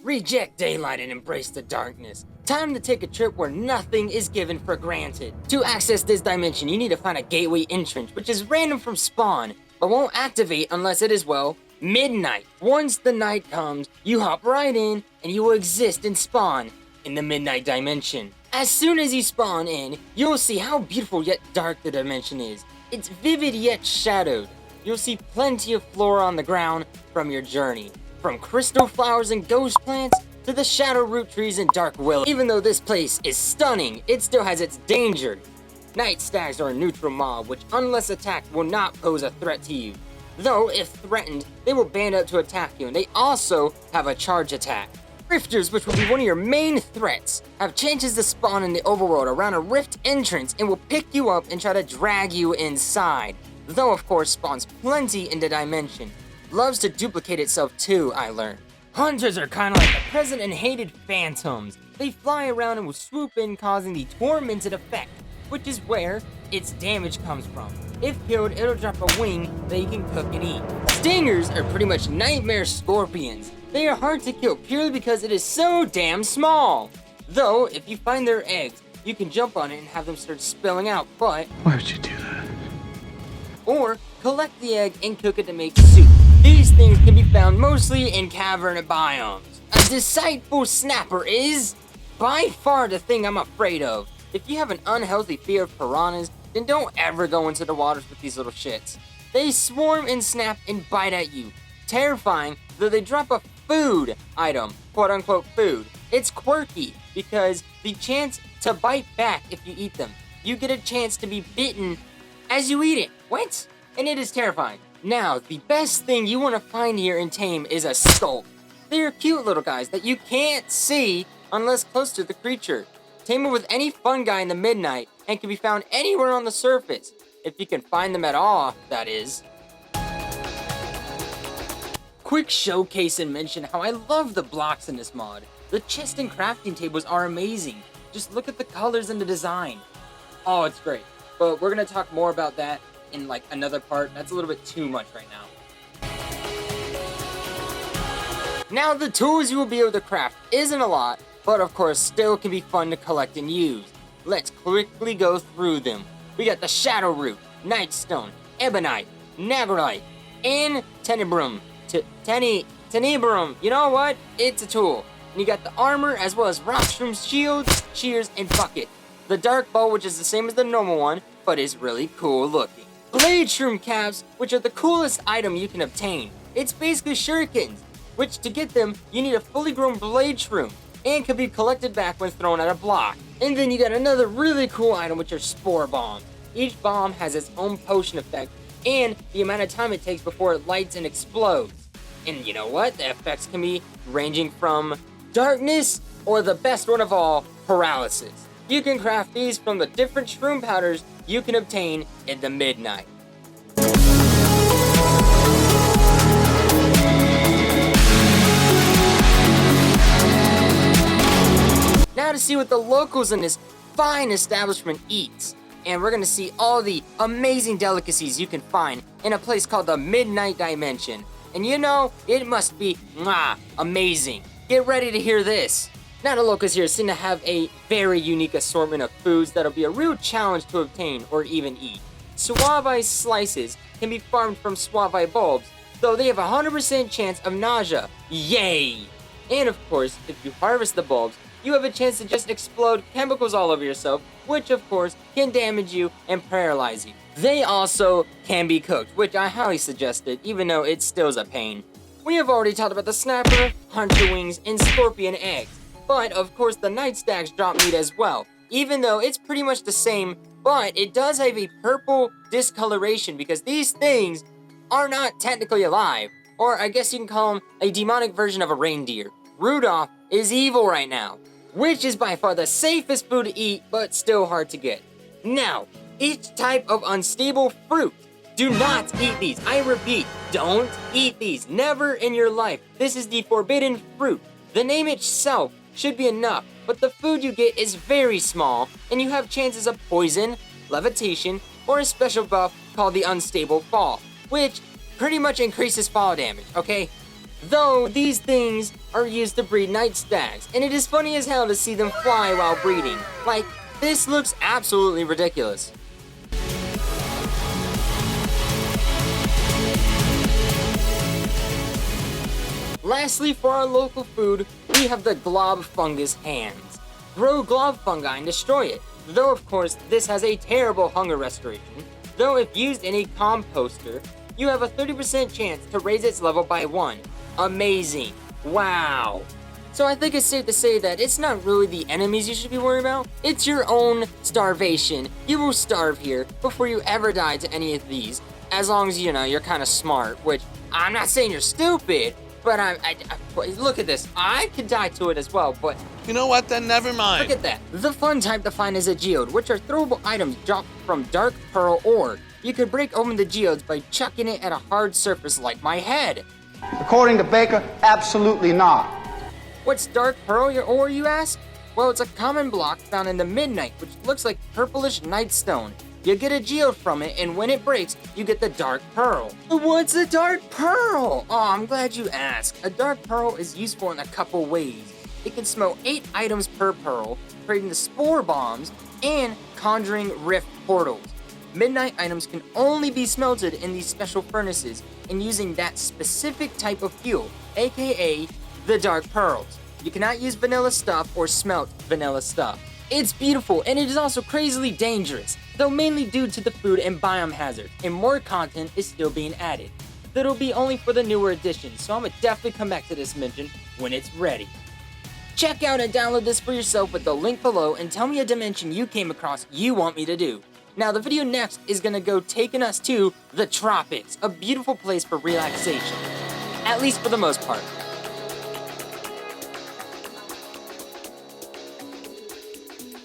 Reject daylight and embrace the darkness. Time to take a trip where nothing is given for granted. To access this dimension, you need to find a gateway entrance, which is random from spawn, but won't activate unless it is, well, midnight. Once the night comes, you hop right in, and you will exist and spawn in the midnight dimension. As soon as you spawn in, you'll see how beautiful yet dark the dimension is. It's vivid yet shadowed. You'll see plenty of flora on the ground from your journey. From crystal flowers and ghost plants, to the shadow root trees and dark willows. Even though this place is stunning, it still has its danger. Night stags are a neutral mob, which unless attacked will not pose a threat to you. Though, if threatened, they will band up to attack you, and they also have a charge attack. Rifters, which will be one of your main threats, have chances to spawn in the overworld around a rift entrance and will pick you up and try to drag you inside. Though, of course, spawns plenty in the dimension. Loves to duplicate itself too, I learned. Hunters are kind of like the present and hated phantoms. They fly around and will swoop in, causing the tormented effect, which is where its damage comes from. If killed, it'll drop a wing that you can cook and eat. Stingers are pretty much nightmare scorpions. They are hard to kill purely because it is so damn small. Though, if you find their eggs, you can jump on it and have them start spilling out, but... Why would you do that? Or collect the egg and cook it to make soup. These things can be found mostly in cavern biomes. A deceitful snapper is by far the thing I'm afraid of. If you have an unhealthy fear of piranhas, then don't ever go into the waters with these little shits. They swarm and snap and bite at you. Terrifying, though they drop a food item, quote unquote food. It's quirky because the chance to bite back if you eat them. You get a chance to be bitten as you eat it. What? And it is terrifying. Now, the best thing you want to find here in Tame is a skulk. They're cute little guys that you can't see unless close to the creature. Tame it with any fungi in the midnight and can be found anywhere on the surface. If you can find them at all, that is. Quick showcase and mention how I love the blocks in this mod. The chest and crafting tables are amazing. Just look at the colors and the design. Oh, it's great. But we're going to talk more about that in like another part. That's a little bit too much right now. Now, the tools you will be able to craft isn't a lot, but of course still can be fun to collect and use. Let's quickly go through them. We got the Shadow Root, Nightstone, Ebonite, Nagrite, and Tenebrum. Tenebrum, you know what? It's a tool. And you got the armor as well as Rockstroom's shields, shears, and bucket. The Dark Bow, which is the same as the normal one, but is really cool looking. Blade Shroom caps, which are the coolest item you can obtain. It's basically shurikens, which to get them, you need a fully grown Blade Shroom, and can be collected back when thrown at a block. And then you got another really cool item, which are Spore Bombs. Each bomb has its own potion effect, and the amount of time it takes before it lights and explodes. And you know what? The effects can be ranging from darkness, or the best one of all, paralysis. You can craft these from the different shroom powders you can obtain in the midnight. Now to see what the locals in this fine establishment eat. And we're gonna see all the amazing delicacies you can find in a place called the Midnight Dimension. And you know, it must be amazing. Get ready to hear this. Now the locals here seem to have a very unique assortment of foods that'll be a real challenge to obtain or even eat. Suave slices can be farmed from Suave bulbs, though they have a 100% chance of nausea. Yay! And of course, if you harvest the bulbs, you have a chance to just explode chemicals all over yourself, which of course can damage you and paralyze you. They also can be cooked, which I highly suggested, even though it still's a pain. We have already talked about the snapper, hunter wings, and scorpion eggs. But, of course, the night stags drop meat as well, even though it's pretty much the same, but it does have a purple discoloration because these things are not technically alive, or I guess you can call them a demonic version of a reindeer. Rudolph is evil right now, which is by far the safest food to eat, but still hard to get. Now, each type of unstable fruit. Do not eat these. I repeat, don't eat these. Never in your life. This is the forbidden fruit. The name itself should be enough, but the food you get is very small, and you have chances of poison, levitation, or a special buff called the Unstable Fall, which pretty much increases fall damage, okay? Though these things are used to breed night stags, and it is funny as hell to see them fly while breeding. Like, this looks absolutely ridiculous. Lastly, for our local food, we have the glob fungus hands. Grow glob fungi and destroy it. Though of course, this has a terrible hunger restoration. Though if used in a composter, you have a 30% chance to raise its level by 1. Amazing. Wow. So I think it's safe to say that it's not really the enemies you should be worried about. It's your own starvation. You will starve here before you ever die to any of these. As long as, you're kind of smart, which I'm not saying you're stupid, but I look at this. I could die to it as well, but You know what, then never mind. look at that. The fun type to find is a geode, which are throwable items dropped from dark pearl ore. You could break open the geodes by chucking it at a hard surface like my head. According to Baker, absolutely not. What's dark pearl ore, you ask? Well, it's a common block found in the midnight, which looks like purplish nightstone. You get a geode from it, and when it breaks, you get the dark pearl. What's a dark pearl? Oh, I'm glad you asked. A dark pearl is useful in a couple ways. It can smelt 8 items per pearl, creating the spore bombs, and conjuring rift portals. Midnight items can only be smelted in these special furnaces and using that specific type of fuel, aka the dark pearls. You cannot use vanilla stuff or smelt vanilla stuff. It's beautiful, and it is also crazily dangerous, though mainly due to the food and biome hazard, and more content is still being added. That'll be only for the newer editions, so I'ma definitely come back to this mention when it's ready. Check out and download this for yourself with the link below and tell me a dimension you came across you want me to do. Now the video next is gonna go taking us to the tropics, a beautiful place for relaxation. At least for the most part.